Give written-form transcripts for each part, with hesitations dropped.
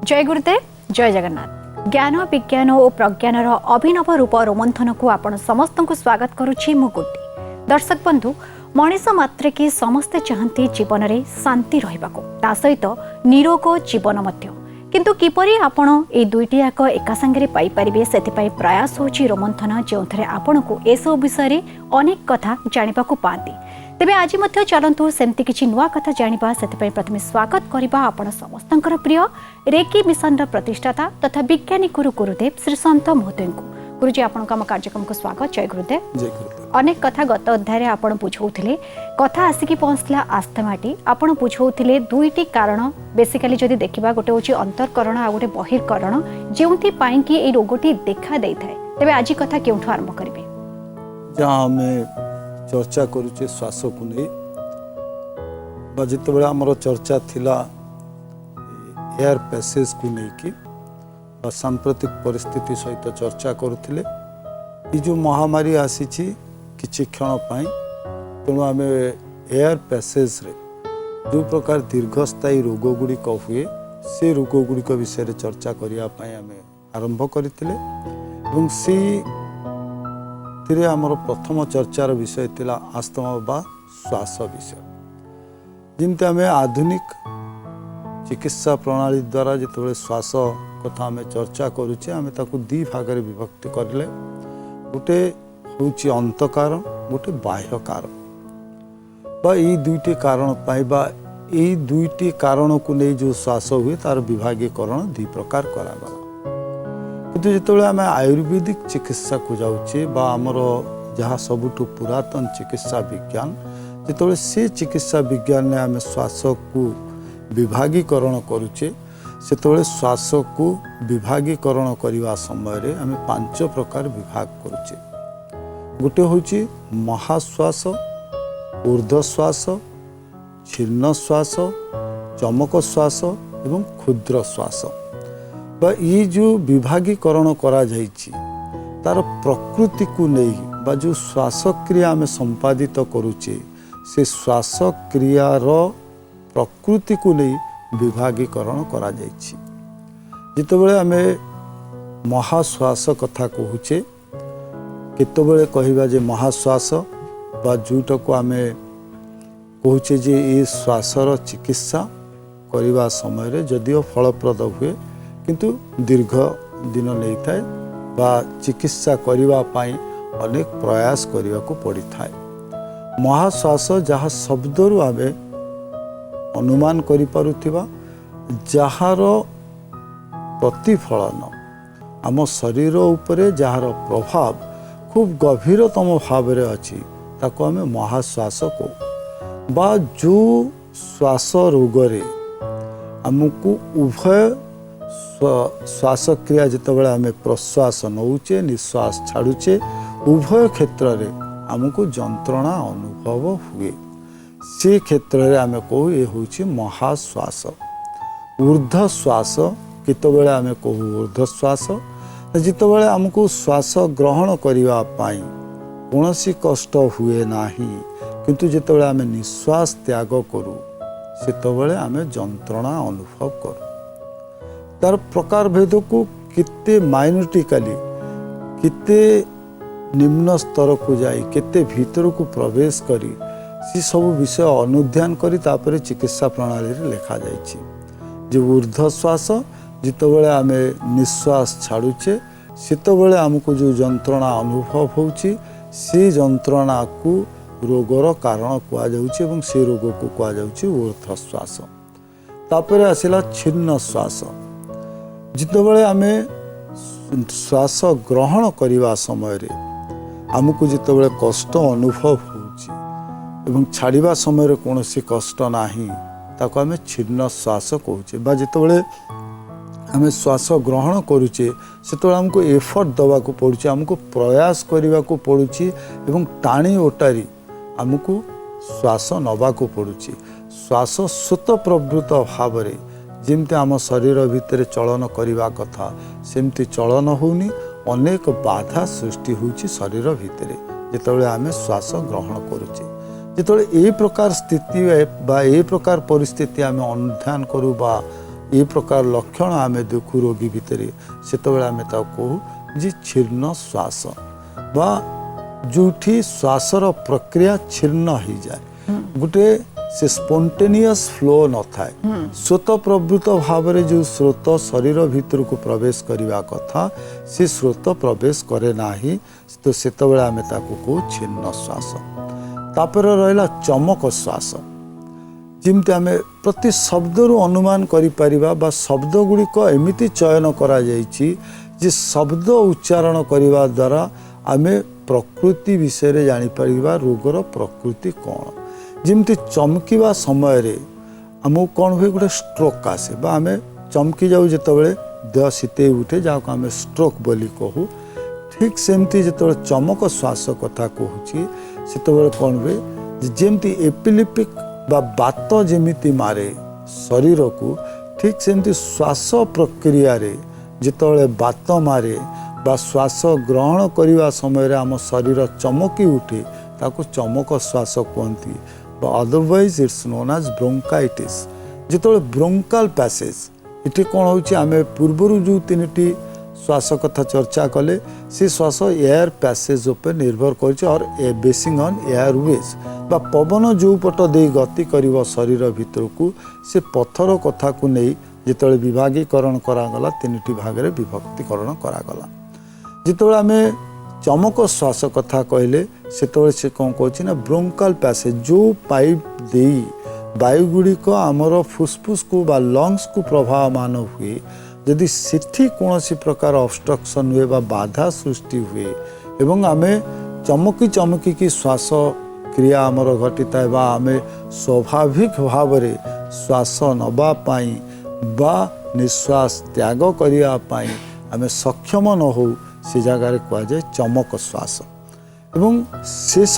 जय गुरुदेव जय जगन्नाथ। ज्ञान विज्ञान और प्रज्ञानर अभिनव रूप रोमंथन को आपण समस्त को स्वागत करुछि मु गुड्डी। दर्शक बंधु, मनीष मात्रे कि समस्ते चाहती जीवन में शांति रहिबाको, ता सहित निरोग जीवन मध्य। किंतु किपरि आपण ए दुईटी याक एका संगे पाई परिबे सेतिपई प्रयास होछि रोमंथन, जो आपण को एसो विषय रे अनेक कथा जानिबा को पाती। तेबे आज मध्य चलंतु सेमती किछि नुआ कथा जानिबा। सेतिपई प्रथमे स्वागत करिबा आपण समस्तंकर प्रिय रेकी मिशन र प्रतिष्ठाता तथा विज्ञानी गुरुदेव श्री संत महोदय को। गुरुजी आपनका हम कार्यक्रम को स्वागत। जय गुरुदेव। जय गुरुदेव। अनेक कथा गत अध्याय आपण बुझौथिले, कथा आसिकी पहुंचला आस्थमाटी। आपण बुझौथिले दुईटी कारण, बेसिकली जदि देखिबा गोटे होची अंतरकरण आ गोटे बहिर्करण, जेउथि पाई कि ए रोगटी देखा देई थाए। तेबे आज कथा केउठो आरंभ करिवे? जहाँ हमें चर्चा करुचे श्वास को नहीं, जिते बड़े आमर चर्चा थिला एयर पैसेज को लेकिन सांप्रतिक परिस्थिति सहित चर्चा करुले। ये जो महामारी आसी किछि क्षण पाई, तेणु आम एयर पैसेज रे जो प्रकार दीर्घस्थायी रोग गुड़िक हुए से रोग गुड़िक विषय चर्चा करने आम आरंभ करते। आमर प्रथम चर्चार विषय थिला आस्थमा बा श्वास विषय। जमती आम आधुनिक चिकित्सा प्रणाली द्वारा जिते श्वास कथा आम चर्चा करुचे, आम ताकू दी भाग में विभक्त करले। गोटे हूँ अंत कारण, गोटे बाह्य कारण। बा ये दुईटी कारण पाई बा ये दुईटी कारण को नहीं जो श्वास हुए तार विभागीकरण दी प्रकार करागला। किंतु जिते आम आयुर्वेदिक चिकित्सा को जाऊे बा आमर जहाँ सबुठु पुरातन चिकित्सा विज्ञान, जिते से चिकित्सा विज्ञान ने आम श्वास को विभागीकरण करुचे, सेतबेले श्वास को विभागीकरण करने समय आम 5 प्रकार विभाग करुचे। गोटे हूँ महाश्वास, ऊर्ध्वश्वास, छिन्न श्वास, चमक श्वास एवं क्षुद्र श्वास। बा ये जो विभागीकरण करा जाइछि तार प्रकृति को नहीं बा जो श्वासक्रिया आम संपादित करुचे से श्वासक्रियार प्रकृति को नहीं विभागीकरण करा जाइछि। जितेबेले आमे महाश्वास कथा कहूचे, केतेबेले कहिबा जे महाश्वास बा जोटा को आमे कहूचे जे ये श्वासर चिकित्सा करने समय जदिओ फलप्रद हुए किंतु दीर्घ दिन नहीं थाए बा चिकित्सा करने पाई अनेक प्रयास करने को पड़ी थाए। महाश्वास जहाँ शब्दरु आमे अनुमान करि पारुथिबा, जार प्रतिफलन आम शरीर उपरे जार प्रभाव खूब गभीरतम भाव में अच्छी, ताको आमे महाश्वास को। बा जो श्वास रोगरे आमको उभय श्वासक्रिया जितेबाला आम प्रश्वास नौचे निश्वास छाड़ुचे, उभय क्षेत्र में आमको जंत्रणा अनुभव हुए, से क्षेत्र में आम कहू ये हूँ महाश्वास। ऊर्ध्वश्वास केतेबेले आम कहू ऊर्ध्वश्वास, जितेबाला आमको श्वास ग्रहण करने कौन कष्ट हुए नाही, किंतु जितेबाला आम निश्वास त्याग करूँ सेतेबाला आम जंत्रणा अनुभव करूँ। तार प्रकार भेद को किते माइन्यूटिकली किते निम्न स्तर को जाई केते भीतर को प्रवेश करी सी सब विषय अनुध्यान करी तापरे चिकित्सा प्रणाली रे लिखा जाइछि। जो ऊर्ध्वश्वास जितेबाला आम निश्वास छाड़ुचे सेतेबाला आमको जो जंत्रणा अनुभव होउछि से जंत्रणा को रोगर कारण कुआ जाउछि एवं से रोग को कुआ जाउछि ऊर्ध्वश्वास। तापरे आसिला छिन्न श्वास। जितेबाला आम श्वास ग्रहण करने समय आमको जितेबाला कष्ट अनुभव होउछि एवं छाड़िबा समय कौन कष्ट नाही, ताको आम छिन्न श्वास कहूचे। बा जितेबाला आम श्वास ग्रहण करुचे सेतेबाला आमको एफर्ट दवा को पड़ुछि, आमको प्रयास करने को पड़ुछि एवं टाणी ओटारी आमको श्वास नवा को पड़ुछि। श्वास स्वतः प्रवृत्त भाव में जमती आम शरीर भितर चलन करने कथा सेमती चलन होनी, अनेक बाधा सृष्टि होउछि शरीर भितर जितेबाला आम श्वास ग्रहण करुचे। जितेबाला ए प्रकार स्थिति बा ए प्रकार परिस्थिति आम अनुध्यान करूँ बा ये प्रकार लक्षण आम देखू रोगी भितर से आम कहू जे छीर्ण श्वास बा जोठी श्वासर प्रक्रिया छीर्ण हो जाए गोटे से स्पॉन्टेनियस फ्लो न थाए स्वतः प्रवृत्त भाव में जो स्रोत शरीर भीतर को प्रवेश करने कथा से स्रोत प्रवेश करे नाही तो सेतबेले आमे ताकू को छीर्ण श्वास तापर रहिला चमक श्वास जिमती आमे प्रति शब्द रु अनुमान करि परिबा बा शब्द गुड़िक एमिति चयन करा जाइछि जे शब्द उच्चारण करने द्वारा आमे प्रकृति विषय रे जानि परिबा रोगर प्रकृति कौन जमती चमकीवा समय रे आमको कौन हुए गोटे स्ट्रोक आसे बा आमे चमकी जाऊ जितेबाला देह शीते उठे जहाँ आम स्ट्रोक बोली कहू ठीक सेमती जो चमक श्वास कथा कहूँ से कौन हुए जमती एपिलिपिक बा बात जमीती मारे शरीर को ठीक सेमती श्वास प्रक्रिया रे जितेबाला बात मारे बा श्वास ग्रहण करने समय आम शरीर चमकी उठे ताको चमक श्वास कहती otherwise it's known as bronchitis जिते ब्रोंकाल पैसेज इटे कौन होची आमे पूर्वर जो तीन श्वास कथा चर्चा कले से श्वास एयर पैसेज उपर निर्भर कर और बेसिंग ऑन एयरवेज बा पवन जो पट दे गति कर शरीर भीतर को से पथर कथा को नहीं जिते विभागीकरण करागला तीन भाग में विभक्तिकरण करागला जिते आमे चमक श्वास कथा कहले से कौन कहछि ना ब्रोंकाल पैसेज जो पाइप दे वायु गुड़िक आमर फुसफुस को बा लंग्स को प्रभावमान हुए यदि सेठी कौन प्रकार ऑब्स्ट्रक्शन हुए बा बाधा सृष्टि हुए एवं आमे चमकी चमकी की श्वास क्रिया आमर घटिता बा आमे स्वाभाविक भाव में श्वास नबा पाई बा निश्वास त्याग करिया पाई आमे सक्षम न हो से जगार कहुए चमक श्वास एवं शेष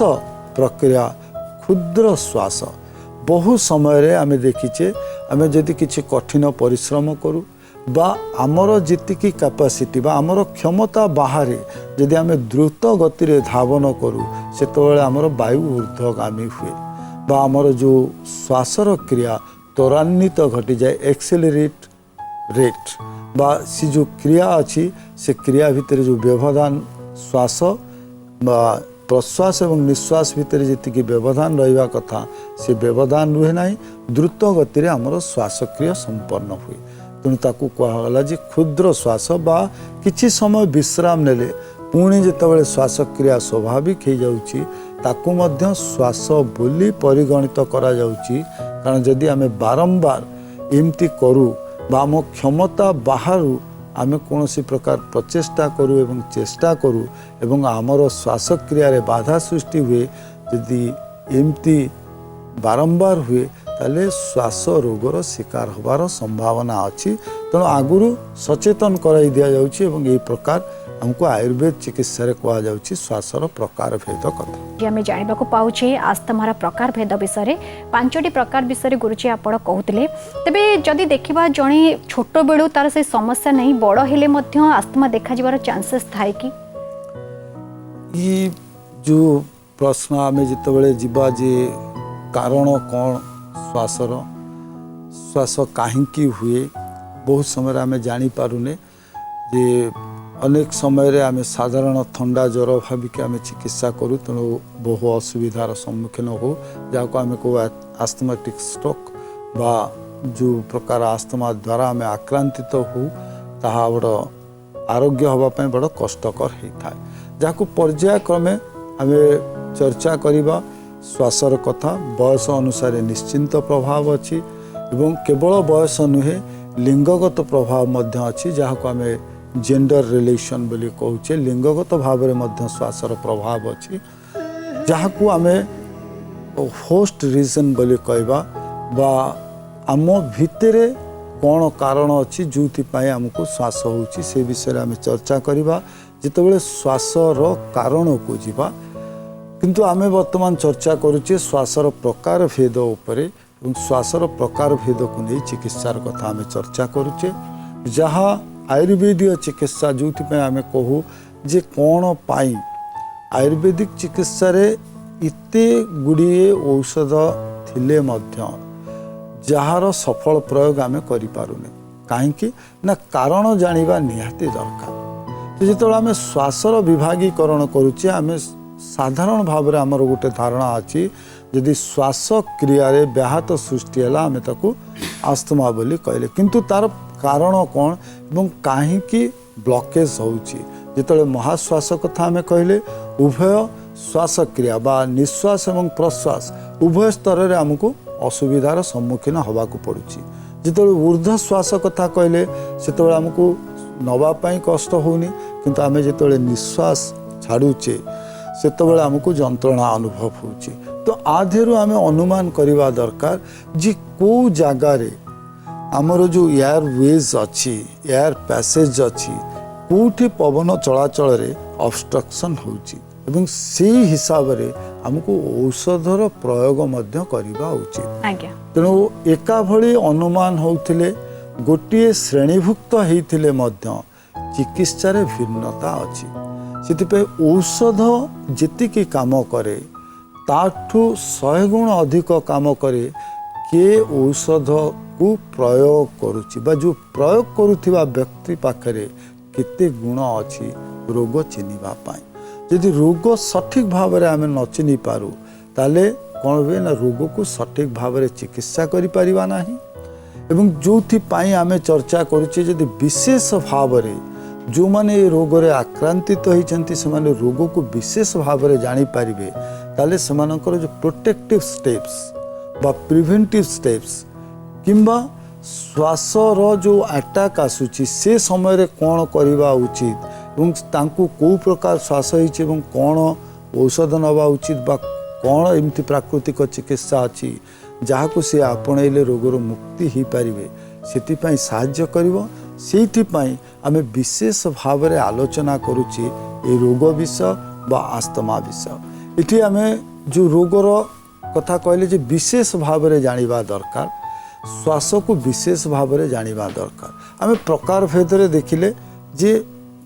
प्रक्रिया क्षुद्र श्वास बहु समय रे आमे देखीचे आमे जदि किछि कठिन परिश्रम करू बा आमर जीतिकी कैपेसिटी बा आमर क्षमता बाहर जदि आमे द्रुत गति रे धावन करू सेतबेले आमर वायु ऊर्ध्वगामी हुए बा आमर जो श्वासर क्रिया त्वरान्वित घटी जाए एक्सेलरेट रेट बा सी जो क्रिया अच्छी से क्रिया भितर जो व्यवधान श्वास बा प्रश्वास एवं निश्वास भितर जी व्यवधान रहा कथा से व्यवधान रुहे ना द्रुत गति आमर श्वासक्रिया संपन्न हुए तेणु ताकू कहला जे क्षुद्र श्वास बा किछि समय विश्राम नेले पुणी जितेबाला श्वासक्रिया स्वाभाविक हो जाउछि ताकू मध्य श्वास बोली परिगणित करा जाउछि कारण जदि आमे बारंबार एमती करू बा आम क्षमता बाहर आमे कौन प्रकार प्रचेष्टा करूँ एवं चेष्टा करूँ एवं आमर श्वासक्रिया रे बाधा सृष्टि हुए यदि एमती बारंबार हुए ताले श्वास रोगर शिकार होबार संभावना अच्छी तेणु आगुरु सचेतन कराई दिया जाउछि एवं ये प्रकार हमको आयुर्वेद चिकित्सा रे कहा जाउछि श्वासर प्रकार भेद कथा आम जाना पाचे आस्थमार प्रकार भेद विषय पांचटी प्रकार विषय गुरुजी आपण कहते तेबे जदि देखा जड़े छोट बेलू तार से समस्या नहीं बड़ हेले आस्थमा देखा जीवार चांसेस थाए कि ये जो प्रश्न आम जितेबाला जीवा जे कारण कौन श्वासर श्वास कहीं हुए बहुत समय आम जानी पारुने जे अनेक समय रे आमे साधारण थंडा ज्वर भाविक आमे चिकित्सा करूँ तेणु बहु असुविधार सम्मुखीन हो जहाँ आम कह आस्थमेटिक स्ट्रोक बा जो प्रकार आस्थमा द्वारा आमे आक्रांतित हो ताहा बड़ आरोग्य होगापी बड़ कष्टकर होता है जहाँ पर्यायक्रमे आम चर्चा करवा श्वासर कथा बयस अनुसार निश्चिंत प्रभाव अच्छी एवं केवल बयस नुहे लिंगगत प्रभाव मध्य अच्छी जहाँ को आम जेंडर रिलेशन बोली कहूचे लिंगगत भाव में श्वासर प्रभाव अच्छी जहाँ को आम होस्ट रीजन बोली कहवा बा आम भितरे कौन कारण अच्छी जो आमको श्वास होची से विषय आम चर्चा करवा जितेबाला श्वासर कारण को जीवा किंतु आमे वर्तमान चर्चा करुचे श्वासर प्रकार भेद उपरे श्वासर प्रकार भेद को नहीं चिकित्सार कथा आमे चर्चा करुचे जहाँ आयुर्वेदीय चिकित्सा जो आमे कहू जे कौन पाई आयुर्वेदिक चिकित्सा रे इते गुड़िए औषध थिले मध्य जहार सफल प्रयोग आमे करि पारुने कहीं ना कारण जानिबा निहाती दरकार। तो जितेबाला आम श्वासर विभागीकरण करुचे आम साधारण भाव में आमर गोटे धारणा अच्छी यदि श्वास क्रिया व्याहत सृष्टि है आम ताको आस्थमा बोली कहले किंतु तार कारण कौन एवं कहीं ब्लॉकेज होउची जिते महाश्वास कथा आम कहले उभय श्वास क्रिया बा निश्वास एवं प्रश्वास उभय स्तर में आमको असुविधार सम्मुखीन होबाकू पड़ुची जिते ऊर्ध्व श्वास कथा कहले से आमको नवापाई कष्ट होनी किंतु आम जिते निश्वास छाड़ुचे से आमको जंत्रणा अनुभव होची। तो आधेरु आम अनुमान करवा दरकार जे को जगार आमर जो एयर वेज अच्छी एयर पैसेज अच्छी कोठी पवन चलाचल रे ऑब्स्ट्रक्शन होची एवं से हिसाब रे हमको औषधर प्रयोग मध्य करवा उचित। तेणु एका भली अनुमान होउथिले गोटे श्रेणीभुक्त होइथिले मध्य चिकित्सा रे भिन्नता अच्छी से औषध जेतिकी काम करे ताठू 100 गुण अधिक काम करे किए औषध को प्रयोग करुची बा जो प्रयोग करुथिबा व्यक्ति पाखरे केते गुण अच्छी रोग चिन्हिबा पाई यदि रोग सठिक भाव में आम न चिन्हि पारू ताले कौन हुए ना रोग को सठिक भाव में चिकित्सा करि परिबा नाही एवं जोथि आम चर्चा करुचे यदि विशेष भाव में जो माने रोग रे आक्रांतित होइचंती से माने रोग को विशेष भाव में जानि पारिबे ताले समानकर जो प्रोटेक्टिव स्टेप्स बा प्रिवेंटिव स्टेप्स किंबा श्वासर जो अटैक आसुची से समय रे कौन करवा उचित एवं तांकु को प्रकार श्वास होइछि एवं कौन औषध नवा उचित बा कौन एमती प्राकृतिक चिकित्सा अच्छी जहाँ को सी आपणैले रोगर मुक्ति हो पारे से साहाय्य करिवो सेइथिपाई आमे विशेष भाव में आलोचना करुची ए रोग विषय बा आस्थमा विषय इठी आमे जो रोगर कथा कहले जे विशेष भाव में जानिबा दरकार श्वास को विशेष भाव में जानिबा दरकार आमे प्रकार भेदरे देखिले जे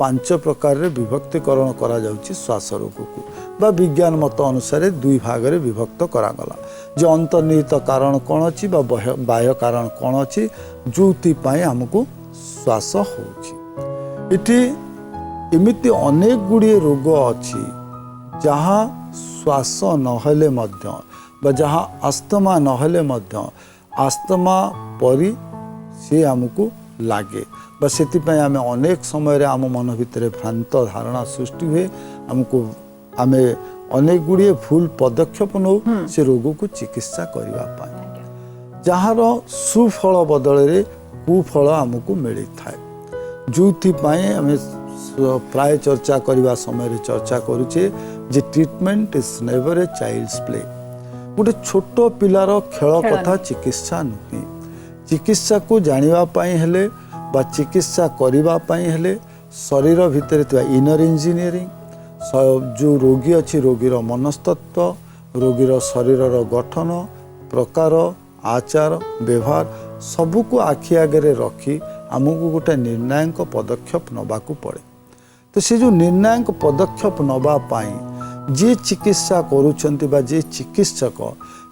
5 प्रकार रे विभक्तिकरण करा जाउची श्वास रोग को बा विज्ञान मत अनुसार 2 भाग रे विभक्त करागला जे अंतर्निहित कारण कौन अच्छी बा बाह्य कारण कौन अच्छी जोथि पाई हमको श्वास होउची इठी एमिति अनेक गुड़िए रोग अच्छी जहाँ श्वास नहेले मध्य बा जहाँ आस्थमा नहेले मध्य आस्थमा परी से हमको लागे बा सेतिपाई आमे अनेक समय रे आम मन भितर भ्रांत धारणा सृष्टि हुए हमको आमे अनेक गुड़िए भूल पदक्षेप नौ से रोग को चिकित्सा करबा पाए जहार सुफल बदल रे कुफल हमको मिली थाए जोथि पाए आमे प्राय चर्चा करबा समय रे चर्चा करूचे जे treatment is never a child's play गोटे छोट पिलार खेल कथा चिकित्सा नुहे चिकित्सा को जानिबा पाई हेले बा चिकित्सा करबा पाई हेले शरीर भितर थिबा इनर इंजीनियरिंग जो रोगी अच्छी रोगीर मनस्तत्व रोगीर शरीर गठन प्रकार आचार व्यवहार सबको आखि आगे रखी आमको गोटे निर्णायक पदक्षेप नबाकू पड़े तो से जो निर्णायक पदक्षेप नबा पाई जे चिकित्सा करुछंती बा जे चिकित्सक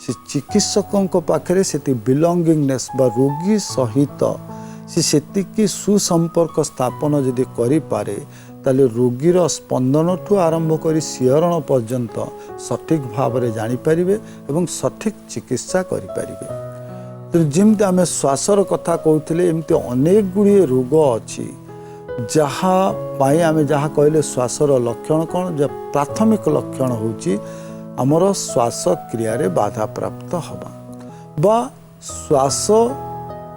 से चिकित्सकों पाखरे सेति बिलोंगिंगनेस बा रोगी सहित से सुसंपर्क स्थापन यदि करि पारे ताले रोगीर स्पंदन ठू आरंभ कर शिहरण पर्यंत सठिक भाव में जानीपारे और सठिक चिकित्सा करें तो जमती आम श्वासर कथा कहते एमती अनेक गुड़िए रोग अच्छी जहाँ पाई आम जहाँ कहले श्वासर लक्षण कौन जहाँ प्राथमिक लक्षण होची आमर श्वास क्रिया रे बाधा प्राप्त हवा बा श्वास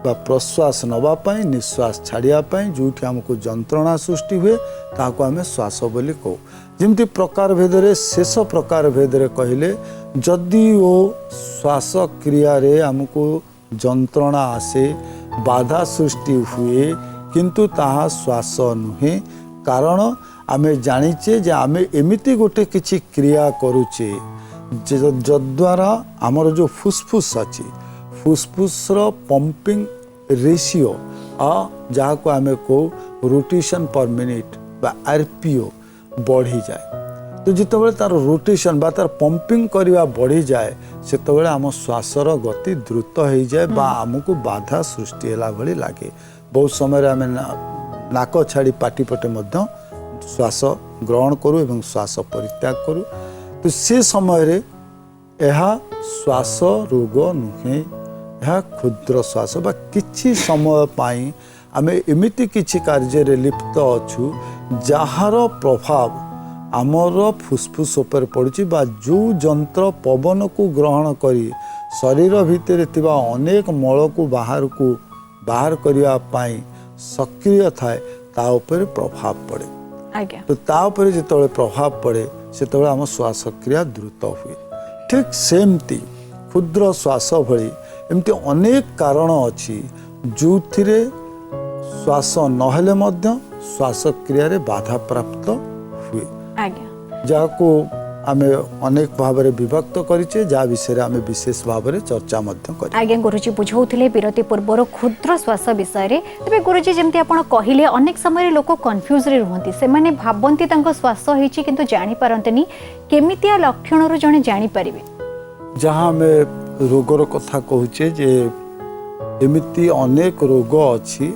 बा प्रश्वास नवापाई निश्वास छाड़ियापाई जोठी आमको जंत्रणा सृष्टि हुए ताको आमे श्वास बोली कहू जमती प्रकार भेदरे शेष प्रकार भेदरे कहले जदि ओ श्वास क्रिया रे आमको जंत्रणा आसे बाधा सृष्टि हुए किंतु ताहा श्वास नुहे कारण आमे जानिचे जे आमे एमिति गोटे किछि क्रिया करूचे जद्वारा आमर जो फुसफुस अच्छी फुसफुसर पंपिंग रेशियो जहाँ को आमे को रोटेशन पर मिनिट बा आरपीओ बढ़ी जाए तो जितेबाला तार रोटेशन बा तार पंपिंग करवा बढ़ी जाए सेतेबाला आम श्वासर गति द्रुत हो जाए बा आमको बाधा सृष्टि होला भली लागे बहुत समय आम नाक छाड़ी पाटी पटे मध्य श्वास ग्रहण करूँ एवं श्वास परित्याग करूँ। तो से समय यह श्वास रोग नुहे, यह क्षुद्र श्वास बा किछि समय पाई आमे एमिति किछि कार्य लिप्त अच्छु जार प्रभाव आमर फुसफुस उपर पड़ुछि बा जो जंत्र पवन को ग्रहण करी शरीर भितर थिबा अनेक मल को बाहर करिया पाई सक्रिय थाए ता उपर प्रभाव पड़े। आज्ञा तो ता उपर जेतबेले प्रभाव पड़े सेतबेले आम श्वास क्रिया द्रुत हुए। ठीक सेमती क्षुद्र श्वास भली एमती अनेक कारण अछि जो थिरे श्वास नहेले मध्य श्वास क्रिया रे बाधा प्राप्त हुए। आज्ञा जाको आमे अनेक भाव में विभक्त करिचे जा विषय आमे विशेष भाव में चर्चा मध्य करी। आज्ञा गुरुजी बुझाउथिले विरति पूर्वर क्षुद्र श्वास विषय रे। तबे गुरुजी जेमती आपण कहिले अनेक समय लोक कन्फ्यूज रे रहंती, से माने भाबंती तांको श्वास होईची किंतु जानि पारंतनी केमितिया लक्षण रो जणे जानि परिबे। जहाँ में रोगर कथा कहूचे जे एमिति अनेक रोग अछि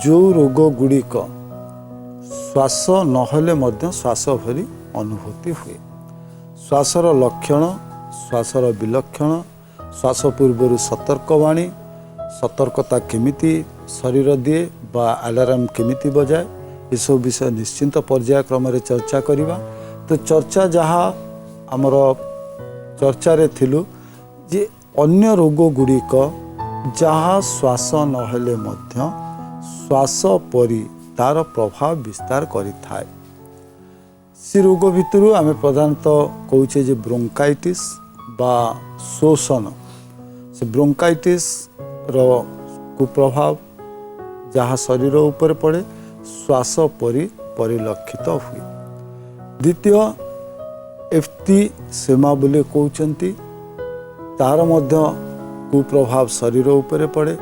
जो रोग गुड़िक श्वास नहेले मध्य श्वास भरी अनुभूति हुए। श्वासर लक्षण, श्वासर विलक्षण, श्वास पूर्व सतर्कवाणी, सतर्कता केमिति शरीर दिए बा अलार्म केमिति बजाए, ये सब विषय निश्चिंत पर्याय क्रम रे चर्चा करिबा। तो चर्चा जहाँ आमर चर्चा रे थिलु जे अन्य रोग गुड़िक जहाँ श्वास नहेले मध्य श्वास परी तार प्रभाव विस्तार करिथाए। से रोग भितर आम प्रधानतः कौचे जे ब्रोंकाइटिस बा शोषण, से ब्रोंकाइटिस रो कुप्रभाव जहाँ शरीर ऊपर पड़े श्वास परी परिलक्षित हुए। द्वितीय एफ्टीसेमा बोले कहते तार मध्य कुप्रभाव शरीर ऊपर पड़े।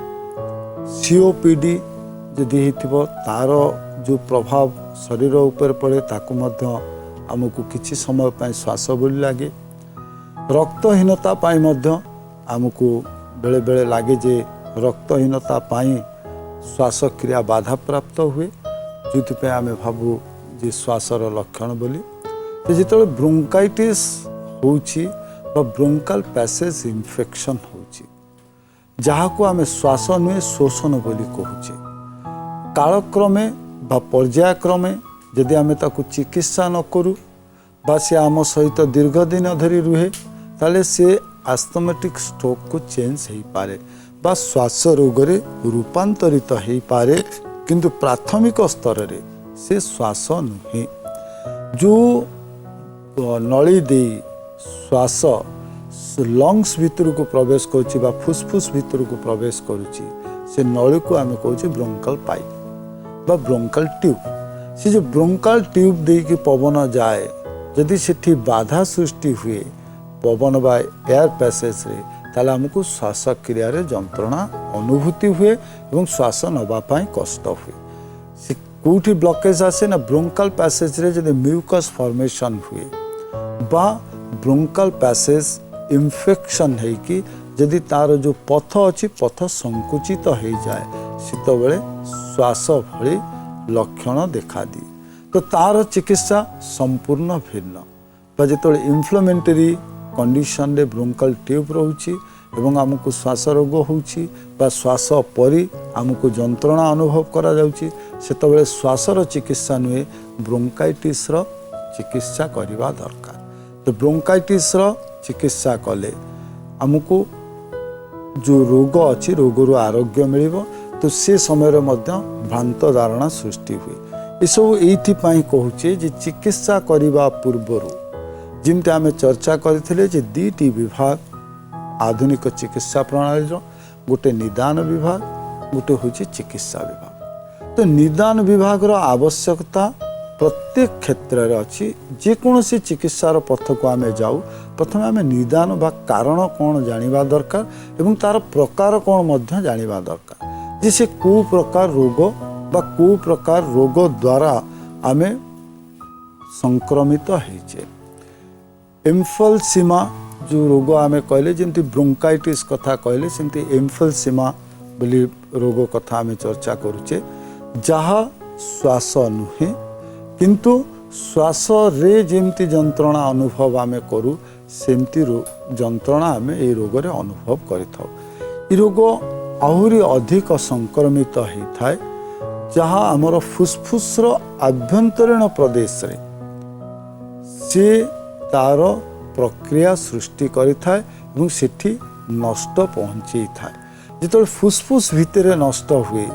सीओपीडी जदि होइथिबो तार जो प्रभाव शरीर ऊपर पड़े ताकू मध्य आमको किछि समय पाई श्वास बोली लगे। रक्तहीनता पाई मध्य आमको बेले बेले लगे जे रक्तहीनता पाई श्वास क्रिया बाधा प्राप्त हुए, जो आम भावु जे श्वासर लक्षण बोली। तो जिते ब्रोंकाइटिस होउछि बा ब्रोंकाल पैसेज इन्फेक्शन होउछि जहाँ को आम श्वास नुहे शोषण बोली कहूचे। कालक्रमे बा पर्यायक्रमे जदि आम ताकू चिकित्सा न करूँ बा से आम सहित दीर्घ दिन धरी रुहे ताले से एस्थमेटिक स्ट्रोक को चेंज हो पारे बा श्वास रोग रे रूपांतरित हो पारे, किंतु प्राथमिक स्तर रे से श्वास नुहे। जो नली दे श्वास लंग्स भितर को प्रवेश करुच्ची बा फुसफुस भितर को प्रवेश करुच्ची से नली को आम कहूँ ब्रोंकल पाइप बा ब्रोंकल ट्यूब। से जो ब्रोंकल ट्यूब दे कि पवन जाए यदि सेठी बाधा सृष्टि हुए पवन बा एयर पैसेज रे ताले हमको श्वास क्रिया रे जंत्रणा अनुभूति हुए एवं श्वास नबा पाई कष्ट हुए। से कोठी ब्लॉकेज आसे ना ब्रोंकल पैसेज रे जदि म्यूकस फॉर्मेशन हुए बा ब्रोंकल पैसेज इन्फेक्शन है कि यदि तार जो पथ अच्छी पथ संकुचित हो जाए सेत बेले श्वास भली लक्षण देखा दी। तो तार चिकित्सा संपूर्ण भिन्न बा जिते इन्फ्लेमेटरी कंडीशन रे ब्रोंकल ट्यूब रोची एवं आमको श्वास रोग होउची बा श्वास परी आमको जंत्रणा अनुभव करा जाउची सेतबेले श्वासर चिकित्सा नुहे ब्रोंकाइटिस रो चिकित्सा करवा दरकार। तो ब्रोंकाइटिस रो चिकित्सा कले आमको जो रोग अच्छी रोगरू आरोग्य मिलिबो। तो से समय मध्य भ्रांत धारणा सृष्टि हुए। ये सब ये कहूचे जे चिकित्सा करने पूर्वर जमती आम चर्चा करथिले जे दीटी विभाग आधुनिक चिकित्सा प्रणाली गोटे निदान विभाग गोटे होची चिकित्सा विभाग। तो निदान विभाग रो आवश्यकता प्रत्येक क्षेत्र में अच्छी। जेकोसी चिकित्सार पथ को आम जाऊ प्रथम आम निदान बा कारण कौन जानिबा दरकार एवं तार प्रकार कौन मध्य जानिबा दरकार जे से को प्रकार रोग बा को प्रकार रोग द्वारा आमे संक्रमित होइछे। एम्फलसीमा जो रोग आमे कहले जमती ब्रोंकाइटिस कथा कहले सेमती एम्फलसीमा बोली रोग कथा आम चर्चा करुचे जहाँ श्वास नुहे किंतु श्वास रे जेमती जंत्रणा अनुभव आम करू सेमती जंत्रणा आम ये रोग रे अनुभव करिथाउ। ई रोग आहुरी अधिक संक्रमित होता है जहाँ आमर फुसफुस्र आभ्यंतरीण प्रदेश रे से तार प्रक्रिया सृष्टि करिथाए एवं सेठी नष्ट पहुँची थाए। जिते फुसफुस भितर नष्ट हुए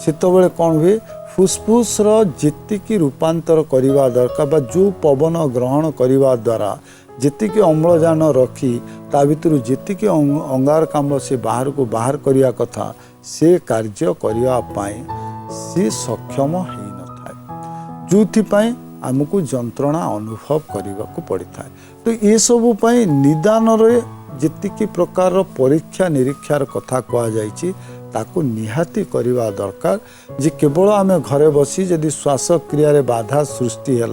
सेतबेले कौन हुए फुसफुस जेतिकी रूपांतर करने दरकार बा जो पवन ग्रहण करने द्वारा जेतिकी अम्लजान रखी ता भितर जेतिकी अंगारकाम्ल से बाहर को बाहर करने कथा से कार्य करने सी सक्षम हो न था जो आमको जंत्रणा अनुभव करने को पड़ी था। तो ये सब निदान रे जेतिकी प्रकार परीक्षा निरीक्षार कथा कहुई ताकू निहाती करवा दरकार जे केवल आम घरे बसी जदि श्वास क्रिया बाधा सृष्टि है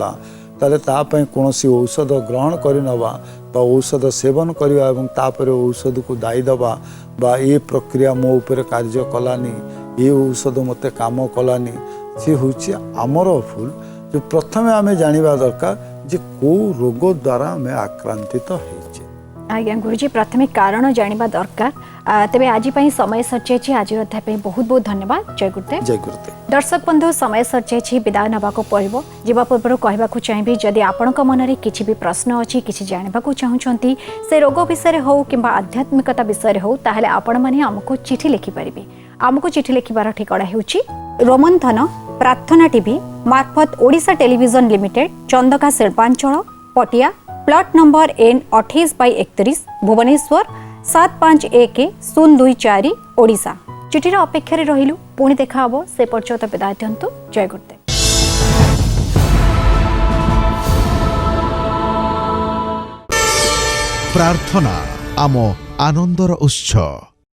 ताले तापाई कौन औषध ग्रहण करनवा बा औषध सेवन करवा एवं तापर औषध को दायी दबा बा ये प्रक्रिया मो ऊपर कार्य कलानी ये औषध मते काम कलानी सी हूँ आमर भूल। जो प्रथमे आम जानिबा दरकार जे को रोग द्वारा आम आक्रांतित होइछे। आज्ञा गुरुजी प्रथमे कारण जानिबा दरकार। तेबे आज पई समय सरचे आज अध्याय बहुत बहुत धन्यवाद। जय गुरुदेव। जय गुरुदेव। दर्शक बंधु समय सरचे विदाय नबाको पड़िबो जीवा पूर्व कहबाकू चाहिबी जदि आपणक मनरे किछि भी प्रश्न अछि किछि जानिबाकू चाहुचंती से रोग विषय हो किंबा आध्यात्मिकता विषय हो ताहले आपण माने हमको चिठी लिखि परिबे। हमको चिठी लिखिबार ठिकाना हेउची रोमंथन प्रार्थना टीवी मार्फत ओडिशा टेलीविजन लिमिटेड चंदका शिल्पांचल Patia plot number N 28/31 Bhubaneswar 751024 Odisha. चिठीर अपेक्षा रहिलु पुणी देखा हबो से पर्यंत विदाय दियंतु। जय गुरुदेव। प्रार्थना आम आनंदर उत्सव।